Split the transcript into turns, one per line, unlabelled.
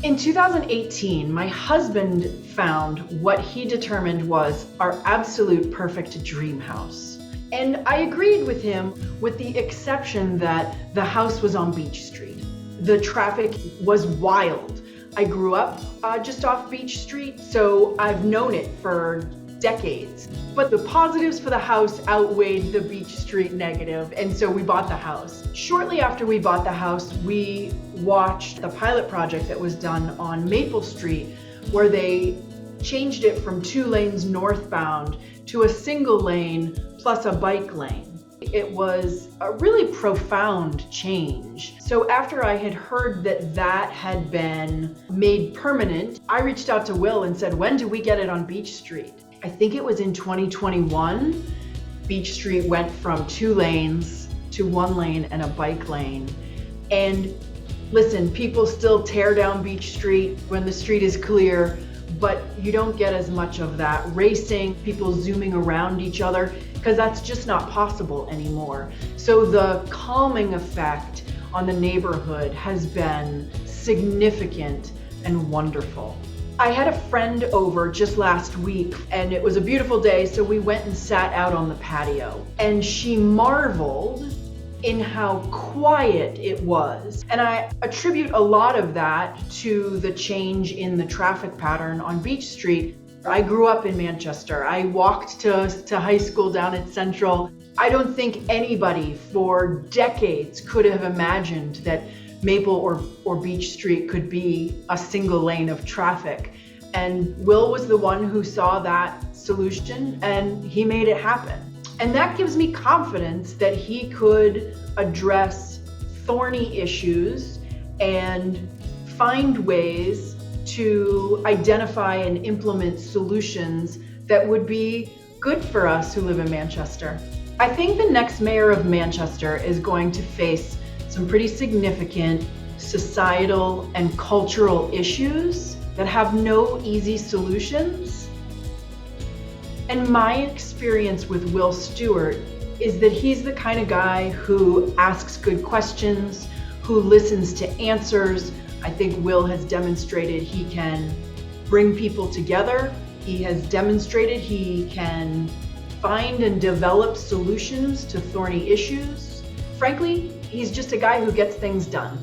In 2018, my husband found what he determined was our absolute perfect dream house. And I agreed with him, with the exception that the house was on Beech Street. The traffic was wild. I grew up just off Beech Street, so I've known it for decades. But the positives for the house outweighed the Beech Street negative, and so we bought the house. Shortly after we bought the house, we watched the pilot project that was done on Maple Street, where they changed it from 2 lanes northbound to a single lane plus a bike lane. It was a really profound change. So after I had heard that that had been made permanent, I reached out to Will and said, when do we get it on Beech Street? I think it was in 2021. Beech Street went from 2 lanes to 1 lane and a bike lane. And listen, people still tear down Beech Street when the street is clear, but you don't get as much of that racing, people zooming around each other, because that's just not possible anymore. So the calming effect on the neighborhood has been significant and wonderful. I had a friend over just last week, and it was a beautiful day, so we went and sat out on the patio, and she marveled in how quiet it was. And I attribute a lot of that to the change in the traffic pattern on Beech Street. I grew up in Manchester. I walked to high school down at Central. I don't think anybody for decades could have imagined that Maple or Beech Street could be a single lane of traffic. And Will was the one who saw that solution, and he made it happen. And that gives me confidence that he could address thorny issues and find ways to identify and implement solutions that would be good for us who live in Manchester. I think the next mayor of Manchester is going to face some pretty significant societal and cultural issues that have no easy solutions. And my experience with Will Stewart is that he's the kind of guy who asks good questions, who listens to answers. I think Will has demonstrated he can bring people together. He has demonstrated he can find and develop solutions to thorny issues. Frankly, he's just a guy who gets things done.